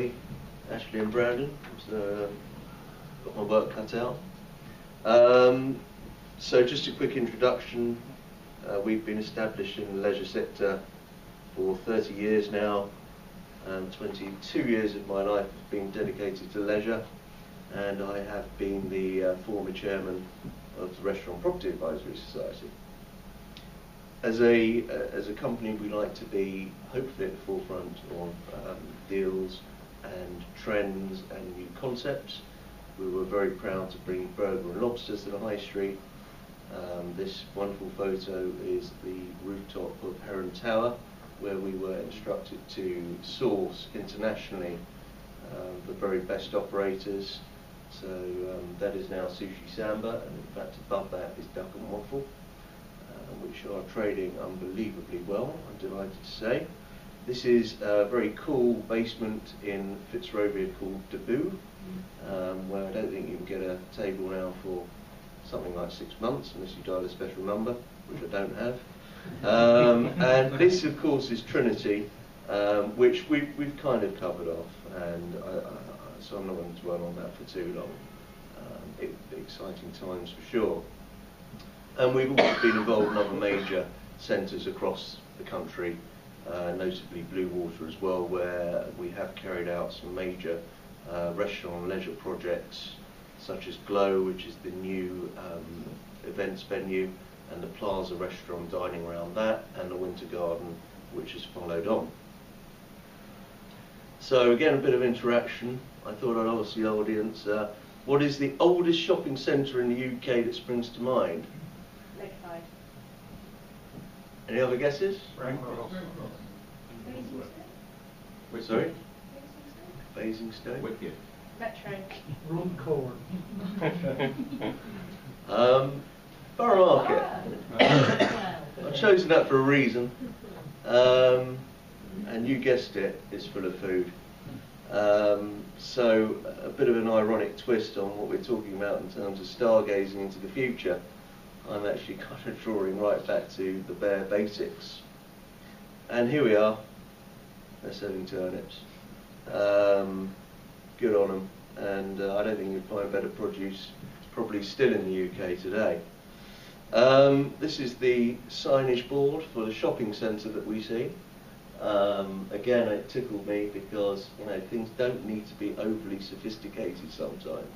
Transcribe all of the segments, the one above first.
everybody. Ashley and Brandon. Got my work cut out. So just a quick introduction. We've been established in the leisure sector for 30 years now. 22 years of my life have been dedicated to leisure, and I have been the former chairman of the Restaurant Property Advisory Society. As a company, we like to be hopefully at the forefront of deals and trends and new concepts. We were very proud to bring burger and lobsters to the high street. This wonderful photo is the rooftop of Heron Tower, where we were instructed to source internationally the very best operators. So that is now Sushi Samba, and in fact above that is Duck and Waffle, which are trading unbelievably well, I'm delighted to say. This is a very cool basement in Fitzrovia called Debut, where I don't think you can get a table now for something like 6 months, unless you dial a special number, which I don't have. And this, of course, is Trinity, which we've kind of covered off, and so I'm not going to dwell on that for too long. Exciting times for sure. And we've also been involved in other major centres across the country, notably Blue Water as well, where we have carried out some major restaurant and leisure projects, such as Glow, which is the new events venue, and the Plaza restaurant dining around that, and the Winter Garden, which has followed on. So again, a bit of interaction. I thought I'd ask the audience, what is the oldest shopping centre in the UK that springs to mind? Lakeside. Any other guesses? Sorry? Basingstoke? Wicked. Metro. Runcorn. Borough Market. I've chosen that for a reason. And you guessed it, it's full of food. So a bit of an ironic twist on what we're talking about in terms of stargazing into the future. I'm actually kind of drawing right back to the bare basics. And here we are. They're selling turnips. Good on them. And I don't think you'd find better produce. It's probably still in the UK today. This is the signage board for the shopping centre that we see. Again, it tickled me because things don't need to be overly sophisticated sometimes.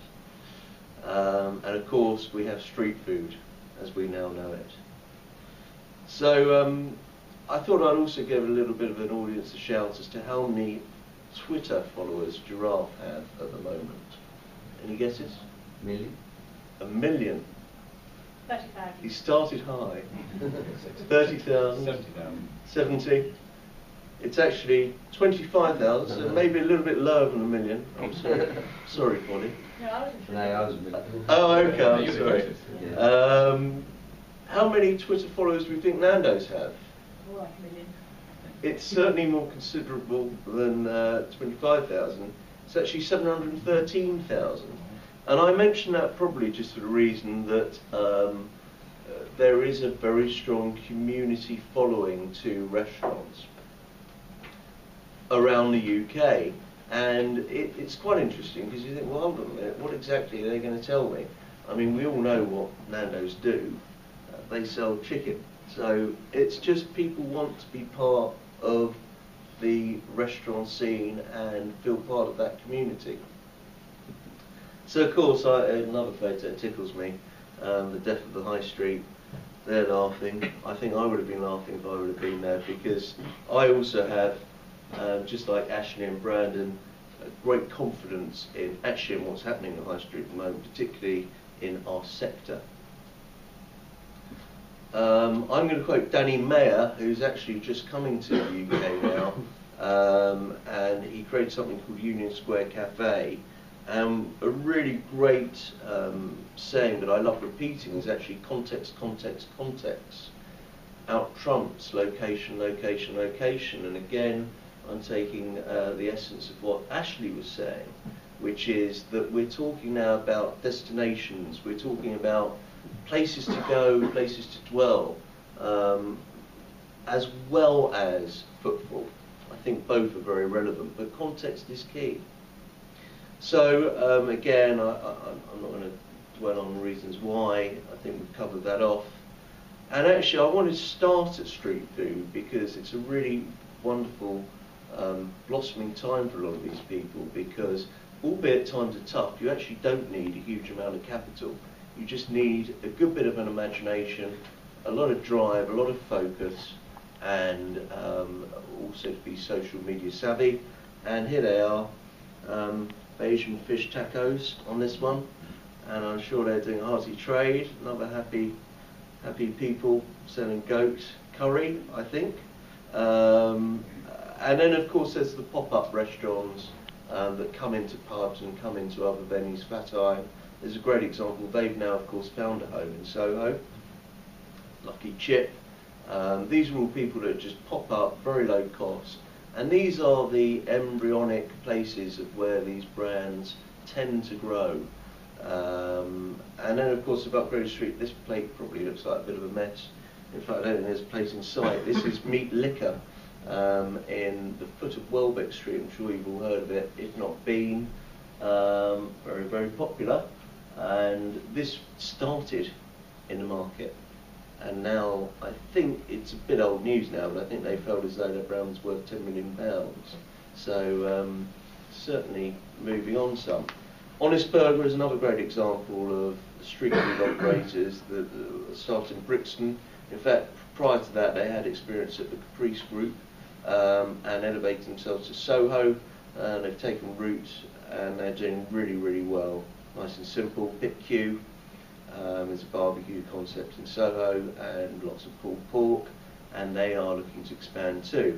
And of course, we have street food, as we now know it. So I thought I'd also give a little bit of an audience a shout as to how many Twitter followers Giraffe have at the moment. Any guesses? Million? 1 million. 30,000. He started high. 30,000. 70,000. 70. It's actually 25,000, so maybe a little bit lower than 1 million. I'm sorry. Sorry, Polly. No, I wasn't sure. No, I was a million. Oh, okay, I'm sorry. Yeah. How many Twitter followers do we think Nando's have? More like 1 million. It's certainly more considerable than 25,000. It's actually 713,000. And I mention that probably just for the reason that there is a very strong community following to restaurants around the UK. And it's quite interesting because you think, well, hold on a minute, what exactly are they going to tell me? I mean, we all know what Nando's do. They sell chicken. So it's just people want to be part of the restaurant scene and feel part of that community. So of course, another photo tickles me, the death of the high street. They're laughing. I think I would have been laughing if I would have been there, because I also have, just like Ashley and Brandon, great confidence in what's happening in the high street at the moment, particularly in our sector. I'm going to quote Danny Mayer, who's actually just coming to the UK now, and he created something called Union Square Cafe. A really great saying that I love repeating is actually context, context, context. Out trumps location, location, location. And again, I'm taking the essence of what Ashley was saying, which is that we're talking now about destinations, we're talking about places to go, places to dwell, as well as footfall. I think both are very relevant, but context is key. So again, I'm not going to dwell on the reasons why. I think we've covered that off. And actually, I wanted to start at street food because it's a really wonderful blossoming time for a lot of these people, because albeit times are tough, you actually don't need a huge amount of capital. You just need a good bit of an imagination, a lot of drive, a lot of focus, and also to be social media savvy. And here they are, Asian fish tacos on this one, and I'm sure they're doing a hearty trade. Another happy people selling goat curry, I think. And then of course there's the pop-up restaurants that come into pubs and come into other venues. Flatiron is a great example. They've now of course found a home in Soho. Lucky Chip. These are all people that just pop up, very low cost. And these are the embryonic places of where these brands tend to grow. And then of course, above Grove Street, this plate probably looks like a bit of a mess. In fact, I don't think there's a place in sight. This is Meat Liquor in the foot of Welbeck Street. I'm sure you've all heard of it, if not been. Very, very popular. And this started in the market. And now, I think it's a bit old news now, but I think they felt as though their brand was worth £10 million. So certainly moving on some. Honest Burger is another great example of street food operators that started in Brixton. In fact, prior to that, they had experience at the Caprice Group and elevated themselves to Soho. They've taken root and they're doing really, really well. Nice and simple. Pit Q is a barbecue concept in Soho and lots of pulled pork, and they are looking to expand too.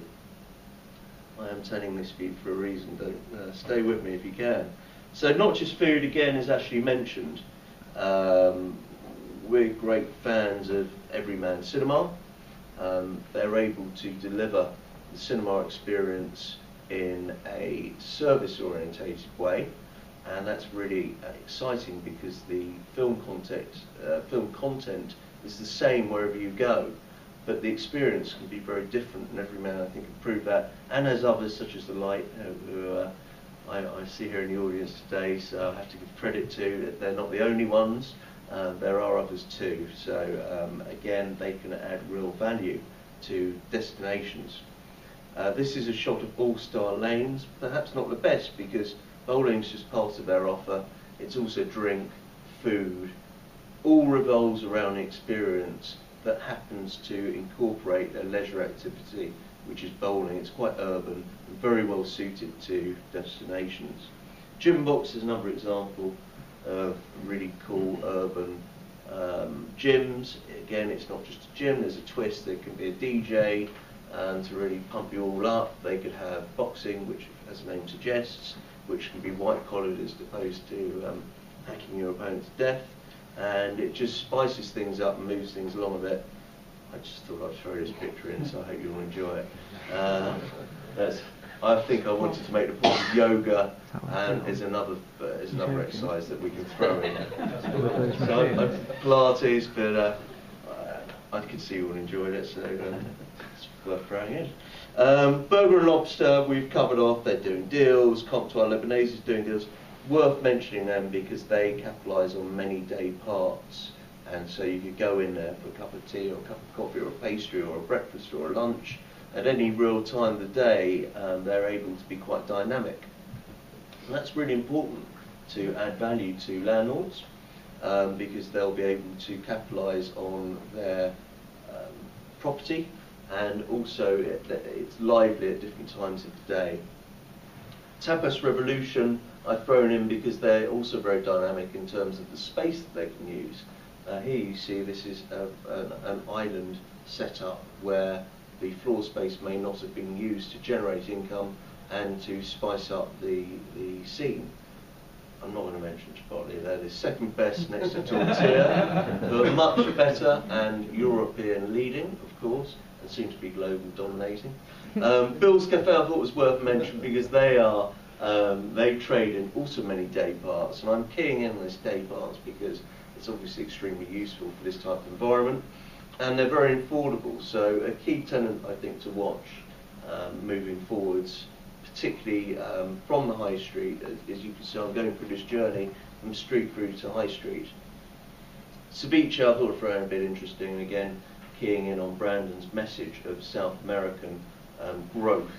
I am telling this for you for a reason. Don't stay with me if you can. So not just food again is actually mentioned. We're great fans of Everyman Cinema. They're able to deliver the cinema experience in a service-orientated way, and that's really exciting because the film content is the same wherever you go, but the experience can be very different, and Everyman I think can prove that, and as others such as The Light, who I see here in the audience today, so I have to give credit to that they're not the only ones. There are others too. So again, they can add real value to destinations. This is a shot of All Star Lanes, perhaps not the best because bowling's just part of their offer. It's also drink, food, all revolves around the experience that happens to incorporate their leisure activity, which is bowling. It's quite urban and very well suited to destinations. Gym Box is another example of really cool urban gyms. Again, it's not just a gym, there's a twist. There can be a DJ to really pump you all up. They could have boxing, which as the name suggests, which can be white collared as opposed to hacking your opponent to death. And it just spices things up and moves things along a bit. I just thought I'd throw this picture in, so I hope you'll enjoy it. I think I wanted to make the point of yoga, and is another exercise that we can throw in. So Pilates, but I could see you all enjoyed it, so it's worth throwing in. Burger and Lobster, we've covered off. They're doing deals. Comptoir Lebanese is doing deals. Worth mentioning them because they capitalise on many day parts. And so you could go in there for a cup of tea or a cup of coffee or a pastry or a breakfast or a lunch. At any real time of the day, they're able to be quite dynamic. And that's really important to add value to landlords because they'll be able to capitalise on their property, and also it's lively at different times of the day. Tapas Revolution I've thrown in because they're also very dynamic in terms of the space that they can use. Here you see this is an island set up where the floor space may not have been used to generate income and to spice up the scene. I'm not going to mention Chipotle, they're the second best next to Tortilla, who are much better and European leading, of course, and seem to be global dominating. Bill's Cafe I thought was worth mentioning because they trade in also many day parts, and I'm keying in on this day parts because it's obviously extremely useful for this type of environment, and they're very affordable. So a key tenant I think to watch moving forwards, particularly from the high street. As you can see, I'm going through this journey from street food to high street. Ceviche, I thought I'd throw in a bit interesting, and again, keying in on Brandon's message of South American growth.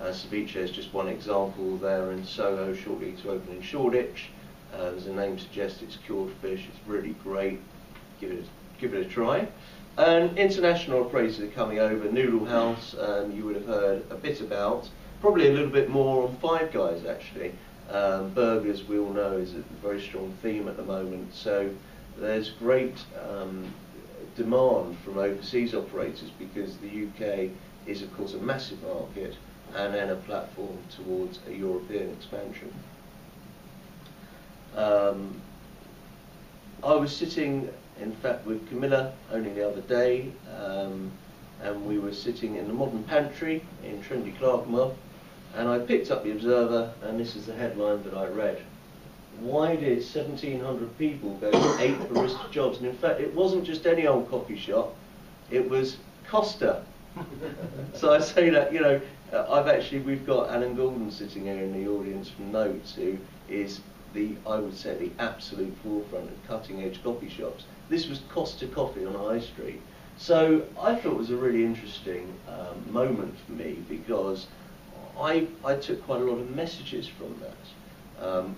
Ceviche is just one example there in Soho, shortly to open in Shoreditch. As the name suggests, it's cured fish. It's really great. Give it a try. And international operators are coming over. Noodle House, you would have heard a bit about. Probably a little bit more on Five Guys, actually. Burgers, we all know, is a very strong theme at the moment. So there's great demand from overseas operators because the UK is, of course, a massive market and then a platform towards a European expansion. I was sitting, in fact, with Camilla only the other day, and we were sitting in the Modern Pantry in Trinity Clerkenwell, and I picked up the Observer, and this is the headline that I read. Why did 1,700 people go to 8 barista jobs? And in fact, it wasn't just any old coffee shop, it was Costa. So I say that, you know, we've got Alan Gordon sitting here in the audience from Notes, who is I would say, the absolute forefront of cutting edge coffee shops. This was Costa Coffee on High Street. So I thought it was a really interesting moment for me, because I took quite a lot of messages from that.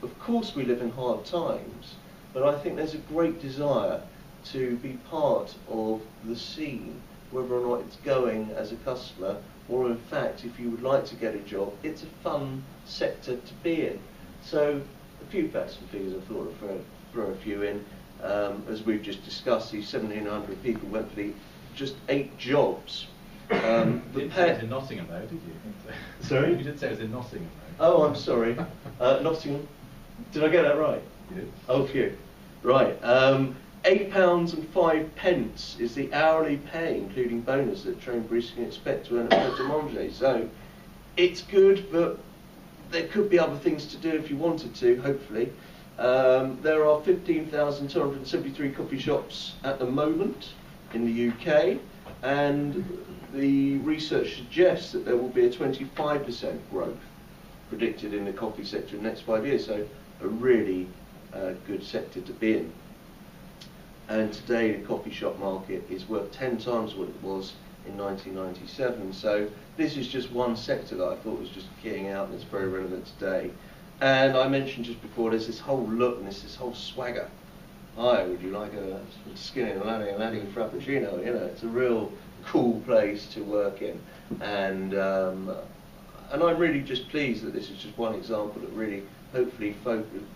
Of course we live in hard times, but I think there's a great desire to be part of the scene, whether or not it's going as a customer, or in fact, if you would like to get a job, it's a fun sector to be in. So a few facts and figures I thought I'd throw a few in. As we've just discussed, these 1,700 people went for just 8 jobs. You didn't say it was in Nottingham though, did you? Sorry? You did say it was in Nottingham though. Oh, I'm sorry. Nottingham. Did I get that right? You did. Oh, phew. Right. £8.05 is the hourly pay, including bonus, that trained baristas can expect to earn at Pret a Manger. So it's good, but there could be other things to do if you wanted to, hopefully. There are 15,273 coffee shops at the moment in the UK, and the research suggests that there will be a 25% growth predicted in the coffee sector in the next 5 years, so a really good sector to be in. And today the coffee shop market is worth 10 times what it was in 1997. So this is just one sector that I thought was just keying out, and it's very relevant today. And I mentioned just before, there's this whole look and this whole swagger. Hi, would you like a skinny and laddie frappuccino? You know, it's a real cool place to work in. And I'm really just pleased that this is just one example that really hopefully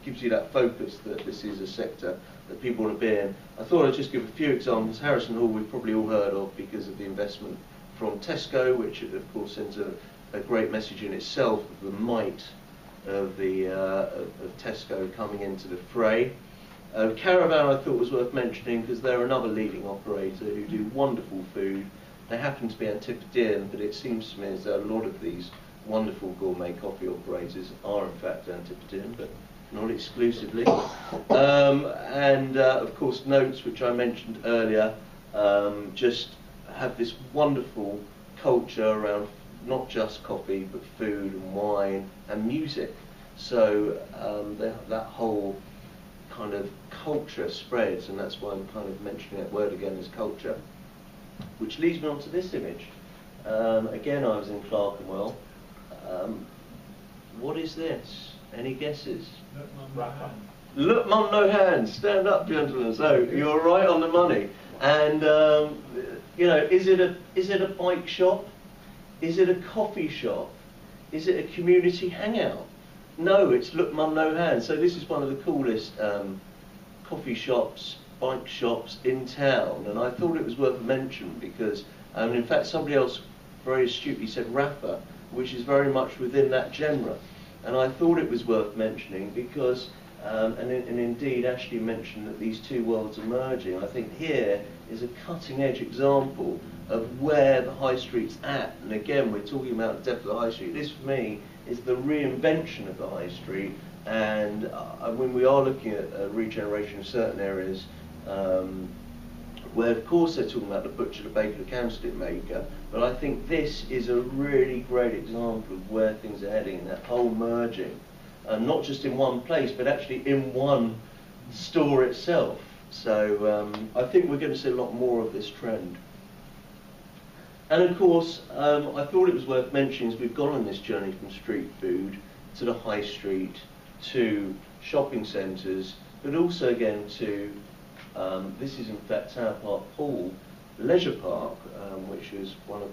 gives you that focus that this is a sector that people want to be in. I thought I'd just give a few examples. Harrison Hall we've probably all heard of because of the investment from Tesco, which of course sends a great message in itself of the might of Tesco coming into the fray. Caravan I thought was worth mentioning because they're another leading operator who do wonderful food. They happen to be Antipodean, but it seems to me as though a lot of these wonderful gourmet coffee operators are in fact Antipodean, but not exclusively. Of course Notes, which I mentioned earlier, just have this wonderful culture around not just coffee but food and wine and music. So that whole kind of culture spreads, and that's why I'm kind of mentioning that word again, as culture. Which leads me on to this image. Again, I was in Clerkenwell. What is this? Any guesses? Look, mum, no hands. Stand up, gentlemen. So you're right on the money. And you know, is it a bike shop? Is it a coffee shop? Is it a community hangout? No, it's Look, Mum, No Hands. So this is one of the coolest coffee shops, bike shops in town, and I thought it was worth a mention because, in fact, somebody else very astutely said Rafa, which is very much within that genre, and I thought it was worth mentioning because, and indeed Ashley mentioned that these two worlds are merging. I think here is a cutting-edge example of where the high street's at, and again we're talking about the depth of the high street. This for me is the reinvention of the high street, and when we are looking at regeneration of certain areas, where of course they're talking about the butcher, the baker, the candlestick maker, but I think this is a really great example of where things are heading, and that whole merging, not just in one place, but actually in one store itself. So I think we're going to see a lot more of this trend. And of course, I thought it was worth mentioning as we've gone on this journey from street food to the high street, to shopping centres, but also again to, this is in fact Tower Park Pool Leisure Park, which is one of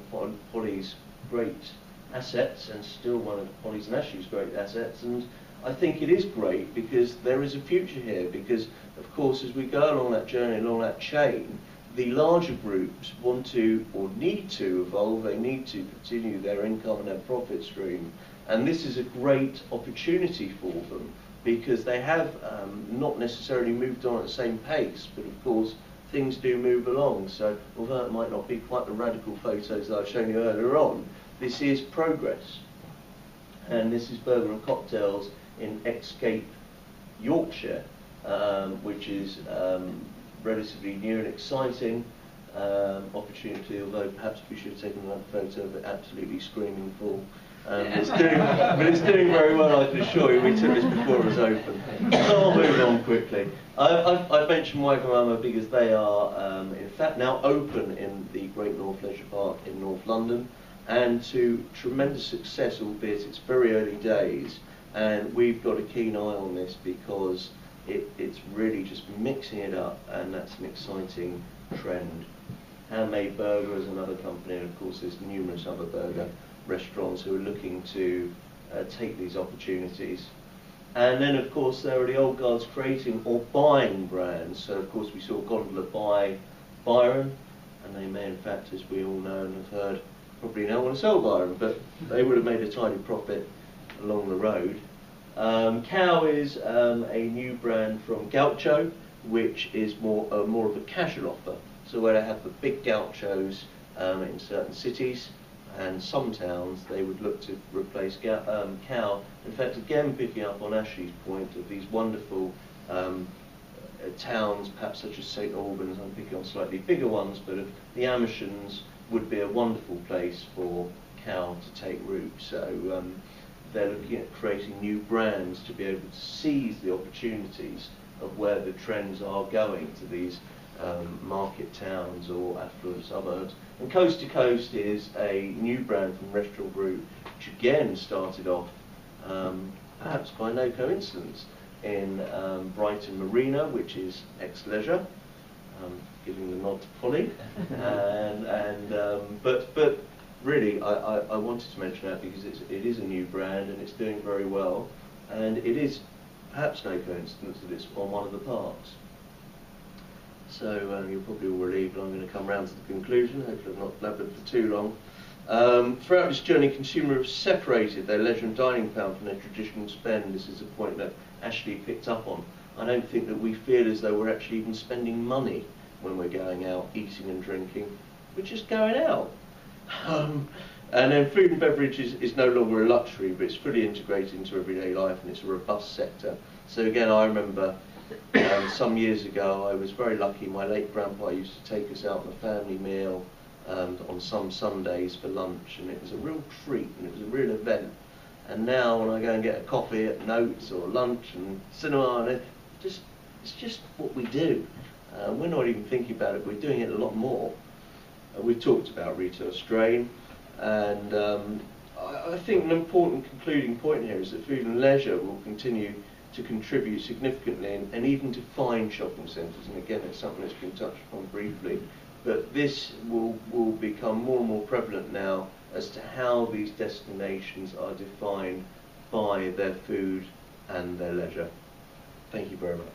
Polly's great assets and still one of Polly's and Ashley's great assets. And I think it is great because there is a future here, because of course as we go along that journey, along that chain, the larger groups want to or need to evolve, they need to continue their income and their profit stream, and this is a great opportunity for them because they have not necessarily moved on at the same pace, but of course things do move along. So although it might not be quite the radical photos that I've shown you earlier on, this is progress. And this is Burger and Cocktails in Excape, Yorkshire, which is relatively new and exciting opportunity, although perhaps we should have taken another photo of it absolutely screaming full. But it's doing very well, I can assure you. We took this before it was open. So I'll move on quickly. I've mentioned Wagamama because they are in fact now open in the Great North Leisure Park in North London, and to tremendous success, albeit it's very early days, and we've got a keen eye on this because it's really just mixing it up, and that's an exciting trend. Handmade Burger is another company, and of course there's numerous other burger restaurants who are looking to take these opportunities. And then of course there are the old guards creating or buying brands. So of course we saw Gondola buy Byron, and they may in fact, as we all know and have heard, probably now want to sell Byron, but they would have made a tiny profit along the road. Cow is a new brand from Gaucho, which is more of a casual offer. So where they have the big gauchos in certain cities and some towns, they would look to replace Cow. In fact, again picking up on Ashley's point of these wonderful towns, perhaps such as St Albans, I'm picking on slightly bigger ones, but the Amershams would be a wonderful place for Cow to take root. So they're looking at creating new brands to be able to seize the opportunities of where the trends are going to these market towns or affluent suburbs. And Coast to Coast is a new brand from Restaurant Group, which again started off, perhaps by no coincidence, in Brighton Marina, which is ex-leisure, giving the nod to Polly. But really, I wanted to mention that because it is a new brand and it's doing very well, and it is perhaps no coincidence that it's on one of the parks. So you're probably all relieved, and I'm going to come round to the conclusion. Hopefully I've not blabbered for too long. Throughout this journey, consumers have separated their leisure and dining pound from their traditional spend. This is a point that Ashley picked up on. I don't think that we feel as though we're actually even spending money when we're going out, eating and drinking. We're just going out. And then food and beverage is no longer a luxury, but it's fully integrated into everyday life, and it's a robust sector. So again, I remember some years ago, I was very lucky. My late grandpa used to take us out on a family meal on some Sundays for lunch, and it was a real treat and it was a real event. And now when I go and get a coffee at Notes or lunch and cinema, and it's just what we do. We're not even thinking about it, we're doing it a lot more. We've talked about retail strain, and I think an important concluding point here is that food and leisure will continue to contribute significantly and even to fine shopping centres, and again it's something that's been touched upon briefly, but this will become more and more prevalent now as to how these destinations are defined by their food and their leisure. Thank you very much.